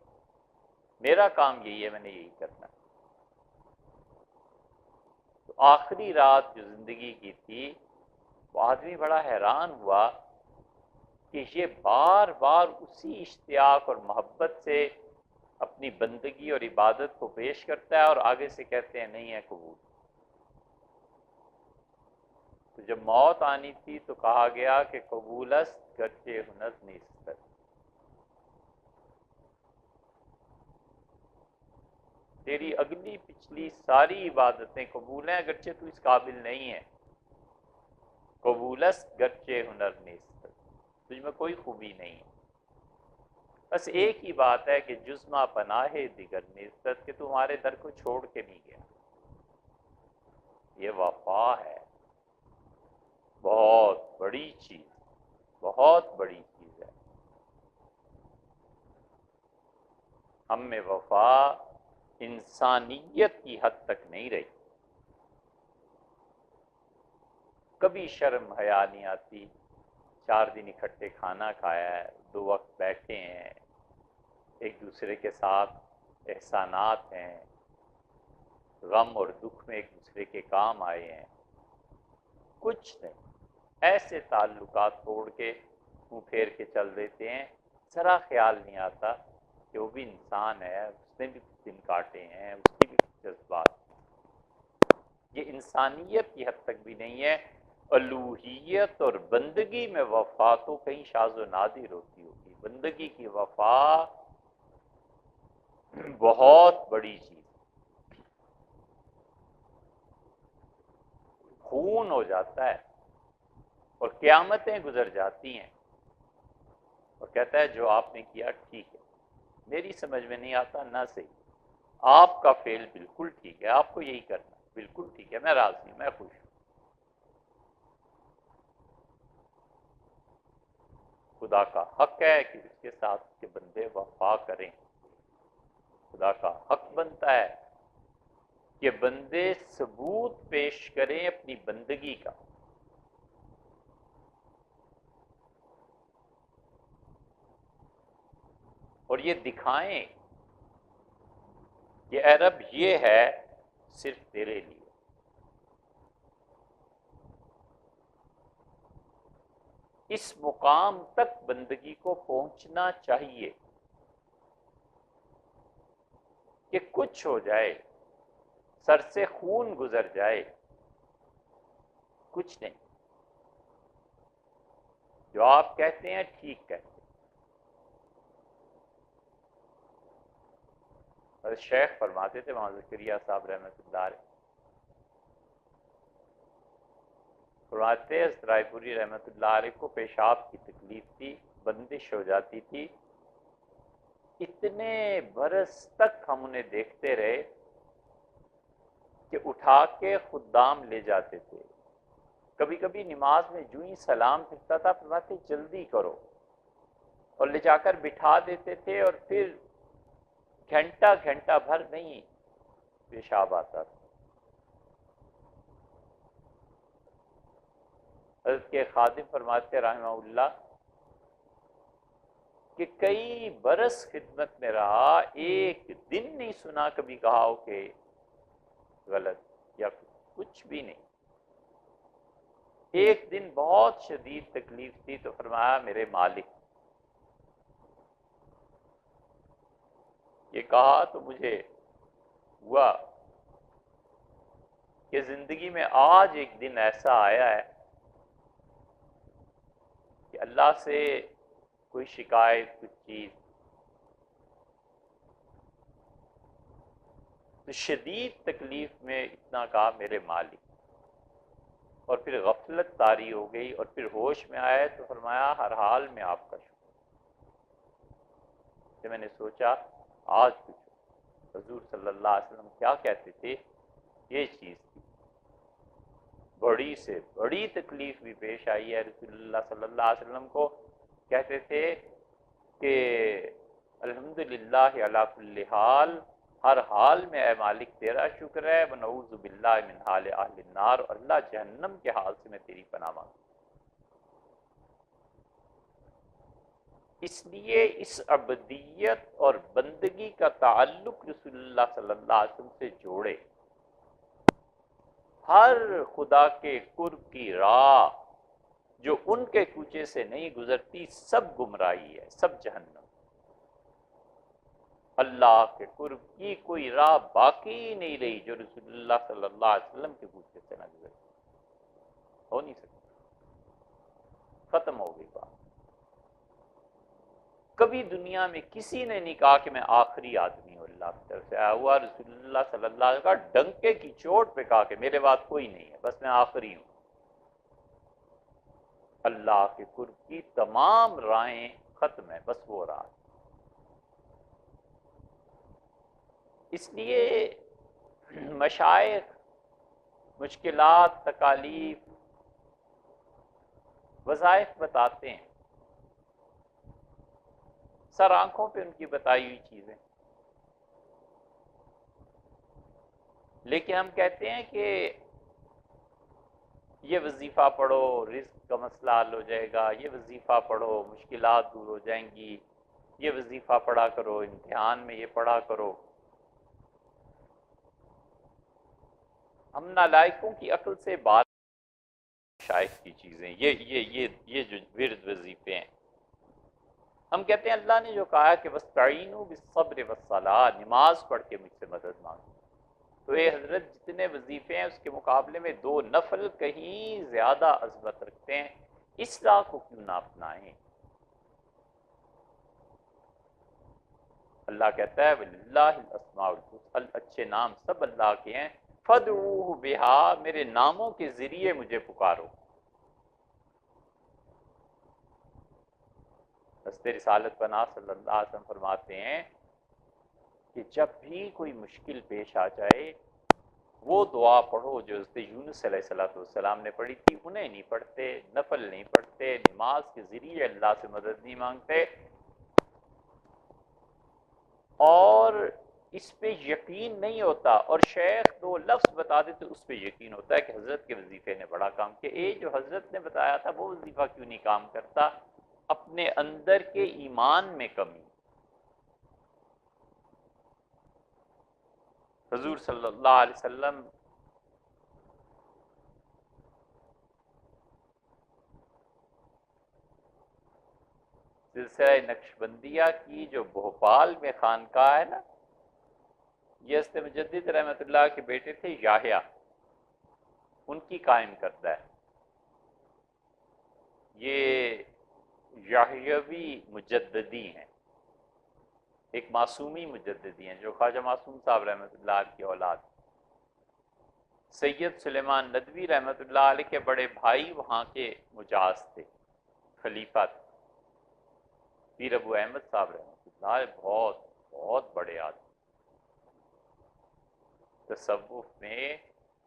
میرا کام یہی ہے، میں نے یہی کرنا۔ تو آخری رات جو زندگی کی تھی وہ آدمی بڑا حیران ہوا کہ یہ بار بار اسی اشتیاق اور محبت سے اپنی بندگی اور عبادت کو پیش کرتا ہے اور آگے سے کہتے ہیں نہیں ہے قبول۔ تو جب موت آنی تھی تو کہا گیا کہ قبول است گرچہ ہنر نیست۔ تیری اگلی پچھلی ساری عبادتیں قبول ہیں اگرچہ تو اس قابل نہیں ہے۔ قبول است گرچہ ہنر نیست، تجھ میں کوئی خوبی نہیں ہے، بس ایک ہی بات ہے کہ جزما پناہ دیگر نیست، کہ تمہارے در کو چھوڑ کے نہیں گیا۔ یہ وفا ہے، بہت بڑی چیز، بہت بڑی چیز ہے۔ ہم میں وفا انسانیت کی حد تک نہیں رہی، کبھی شرم حیا نہیں آتی، 4 دن اکٹھے کھانا کھایا ہے، 2 وقت بیٹھے ہیں، ایک دوسرے کے ساتھ احسانات ہیں، غم اور دکھ میں ایک دوسرے کے کام آئے ہیں، کچھ نہیں، ایسے تعلقات توڑ کے منہ پھیر کے چل دیتے ہیں. ذرا خیال نہیں آتا کہ وہ بھی انسان ہے، اس نے بھی کچھ دن کاٹے ہیں، اس کی بھی کچھ جذبات. یہ انسانیت کی حد تک بھی نہیں ہے. الوہیت اور بندگی میں وفا تو کہیں شاذ و نادر ہوتی ہوگی. بندگی کی وفا بہت بڑی چیز، خون ہو جاتا ہے اور قیامتیں گزر جاتی ہیں اور کہتا ہے جو آپ نے کیا ٹھیک ہے، میری سمجھ میں نہیں آتا نہ صحیح، آپ کا فعل بالکل ٹھیک ہے، آپ کو یہی کرنا بالکل ٹھیک ہے، میں راضی ہوں، میں خوش ہوں. خدا کا حق ہے کہ اس کے ساتھ کے بندے وفا کریں. خدا کا حق بنتا ہے کہ بندے ثبوت پیش کریں اپنی بندگی کا. اور یہ دکھائیں کہ اے رب یہ ہے صرف تیرے لیے. اس مقام تک بندگی کو پہنچنا چاہیے کہ کچھ ہو جائے، سر سے خون گزر جائے، کچھ نہیں، جو آپ کہتے ہیں ٹھیک کہتے ہیں. اور شیخ فرماتے تھے وہاں زکریا صاحب رحمۃ اللہ علیہ، فرماتے حضرت رائے پوری رحمۃ اللہ علیہ کو پیشاب کی تکلیف تھی، بندش ہو جاتی تھی. اتنے برس تک ہم انہیں دیکھتے رہے کہ اٹھا کے خدام لے جاتے تھے. کبھی کبھی نماز میں جو ہی سلام پھرتا تھا فرماتے جلدی کرو، اور لے جا کر بٹھا دیتے تھے، اور پھر گھنٹہ گھنٹہ بھر نہیں پیشاب آتا تھا. حضرت کے خادم فرماتے رحمہ اللہ کہ کئی برس خدمت میں رہا، ایک دن نہیں سنا کبھی کہا ہو کہ غلط یا کچھ بھی نہیں. ایک دن بہت شدید تکلیف تھی تو فرمایا میرے مالک، یہ کہا تو مجھے ہوا کہ زندگی میں آج ایک دن ایسا آیا ہے کہ اللہ سے کوئی شکایت، کچھ چیز تو شدید تکلیف میں اتنا کہا میرے مالک، اور پھر غفلت طاری ہو گئی، اور پھر ہوش میں آئے تو فرمایا ہر حال میں آپ کا شکر. کہ میں نے سوچا آج کچھ حضور صلی اللہ علیہ وسلم کیا کہتے تھے، یہ چیز تھی. بڑی سے بڑی تکلیف بھی پیش آئی ہے، رسول اللہ صلی اللہ علیہ وسلم کو کہتے تھے کہ الحمدللہ علی کل حال، ہر حال میں اے مالک تیرا شکر ہے، ونعوذ باللہ من حال اہل النار، اور اللہ جہنم کے حال سے میں تیری پناہ مانگتا ہوں. اس لیے اس عبدیت اور بندگی کا تعلق رسول اللہ صلی اللہ علیہ وسلم سے جوڑے. ہر خدا کے قرب کی راہ جو ان کے کوچے سے نہیں گزرتی سب گمراہی ہے، سب جہنم. اللہ کے قرب کی کوئی راہ باقی نہیں رہی جو رسول اللہ صلی اللہ علیہ وسلم کے کوچے سے نہ گزرتی، ہو نہیں سکتی، ختم ہو گئی بات. کبھی دنیا میں کسی نے نہیں کہا کہ میں آخری آدمی ہوں، اللہ کی طرف سے آیا ہوا. رسول اللہ صلی اللہ علیہ وسلم کا ڈنکے کی چوٹ پہ کہا کہ میرے بعد کوئی نہیں ہے، بس میں آخری ہوں. اللہ کے قرب کی تمام راہیں ختم ہیں، بس وہ راہ. اس لیے مشائخ مشکلات، تکالیف، وظائف بتاتے ہیں، سر آنکھوں پہ ان کی بتائی ہوئی چیزیں، لیکن ہم کہتے ہیں کہ یہ وظیفہ پڑھو رزق کا مسئلہ حل ہو جائے گا، یہ وظیفہ پڑھو مشکلات دور ہو جائیں گی، یہ وظیفہ پڑھا کرو امتحان میں یہ پڑھا کرو۔ ہم نالائقوں کی عقل سے بات شائخ کی چیزیں یہ جو ورد وظیفے ہیں، ہم کہتے ہیں اللہ نے جو کہا کہ وَاسْتَعِينُوا بِالصَّبْرِ وَالصَّلَاةِ، نماز پڑھ کے مجھ سے مدد مانگو، تو اے حضرت جتنے وظیفے ہیں اس کے مقابلے میں دو نفل کہیں زیادہ عظمت رکھتے ہیں، اصلاح کو کیوں نہ اپنائیں؟ اللہ کہتا ہے وَلِلَّهِ الْأَسْمَاءُ الْحُسْنَى، اچھے نام سب اللہ کے ہیں، فَادْعُوهُ بِهَا، میرے ناموں کے ذریعے مجھے پکارو۔ حضرت رسالت پناہ صلی اللہ علیہ وسلم فرماتے ہیں کہ جب بھی کوئی مشکل پیش آ جائے وہ دعا پڑھو جو حضرت یونس علیہ السلام نے پڑھی تھی، انہیں نہیں پڑھتے، نفل نہیں پڑھتے، نماز کے ذریعے اللہ سے مدد نہیں مانگتے، اور اس پہ یقین نہیں ہوتا، اور شیخ دو لفظ بتا دیتے اس پہ یقین ہوتا ہے کہ حضرت کے وظیفے نے بڑا کام کیا، جو حضرت نے بتایا تھا وہ وظیفہ کیوں نہیں کام کرتا؟ اپنے اندر کے ایمان میں کمی۔ حضور صلی اللہ علیہ وسلم سلسلہ نقشبندیہ کی جو بھوپال میں خانقاہ ہے نا، یہ حضرت مجدد رحمۃ اللہ کے بیٹے تھے یحییٰ، ان کی قائم کرتا ہے۔ یہ یحیوی مجددی ہیں، ایک معصومی مجددی ہیں جو خواجہ معصوم صاحب رحمۃ اللہ علیہ کی اولاد۔ سید سلیمان ندوی رحمۃ اللہ علیہ کے بڑے بھائی وہاں کے مجاز تھے، خلیفہ تھے۔ پیر ابو احمد صاحب رحمۃ اللہ علیہ بہت بہت بڑے آدمی، تصوف میں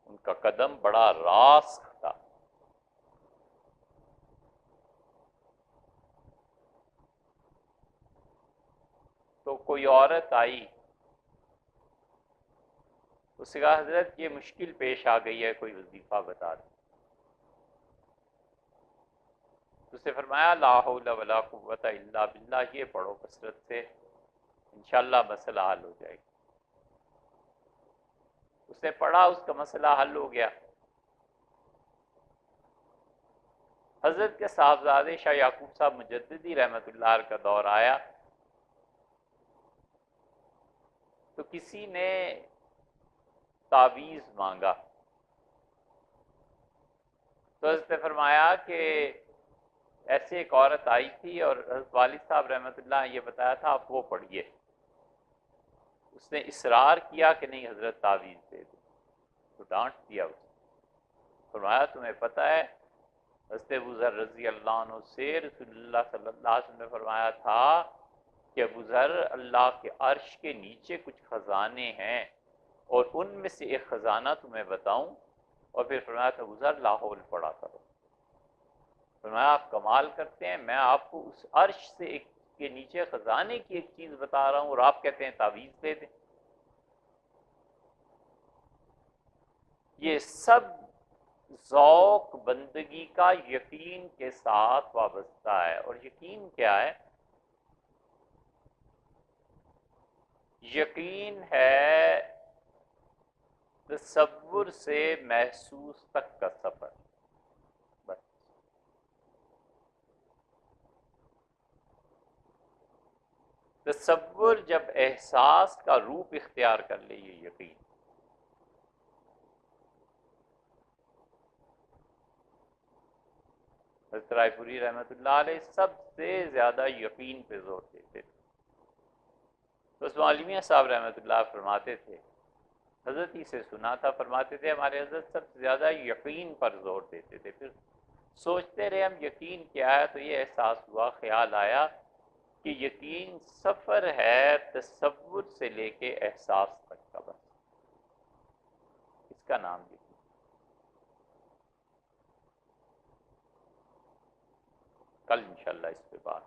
ان کا قدم بڑا راسخ تھا۔ تو کوئی عورت آئی، اس سے کہا حضرت یہ مشکل پیش آ گئی ہے، کوئی وظیفہ بتا دیں۔ تو اسے فرمایا لا حول ولا قوت الا باللہ، یہ پڑھو کثرت سے، انشاءاللہ مسئلہ حل ہو جائے گا۔ اس نے پڑھا، اس کا مسئلہ حل ہو گیا۔ حضرت کے صاحبزادے شاہ یعقوب صاحب مجددی رحمۃ اللہ علیہ کا دور آیا، تو کسی نے تعویذ مانگا، تو حضرت نے فرمایا کہ ایسے ایک عورت آئی تھی اور حضرت والد صاحب رحمۃ اللہ یہ بتایا تھا آپ وہ پڑھیے۔ اس نے اصرار کیا کہ نہیں حضرت تعویذ دے دو، تو ڈانٹ دیا اس نے، فرمایا تمہیں پتہ ہے حضرت ابو ذر رضی اللہ عنہ سے رسول اللہ صلی اللہ علیہ وسلم نے فرمایا تھا کہ ابو ذر اللہ کے عرش کے نیچے کچھ خزانے ہیں اور ان میں سے ایک خزانہ تمہیں بتاؤں؟ اور پھر فرمایا تھا ابو ذر لاحول پڑھا کرو۔ فرمایا آپ کمال کرتے ہیں، میں آپ کو اس عرش سے ایک کے نیچے خزانے کی ایک چیز بتا رہا ہوں اور آپ کہتے ہیں تعویذ دے دیں۔ یہ سب ذوق بندگی کا یقین کے ساتھ وابستہ ہے، اور یقین کیا ہے؟ یقین ہے تصور سے محسوس تک کا سفر، بس۔ تصور جب احساس کا روپ اختیار کر لے، یہ یقین۔ حضرت رائے پوری رحمۃ اللہ علیہ سب سے زیادہ یقین پہ زور دیتے تھے۔ تو اس معلومیہ صاحب رحمۃ اللہ فرماتے تھے، حضرت ہی سے سنا تھا، فرماتے تھے ہمارے حضرت سب سے زیادہ یقین پر زور دیتے تھے۔ پھر سوچتے رہے ہم یقین کیا ہے، تو یہ احساس ہوا، خیال آیا کہ یقین سفر ہے تصور سے لے کے احساس تک کا، بس اس کا نام یقین۔ کل انشاءاللہ اس پہ بات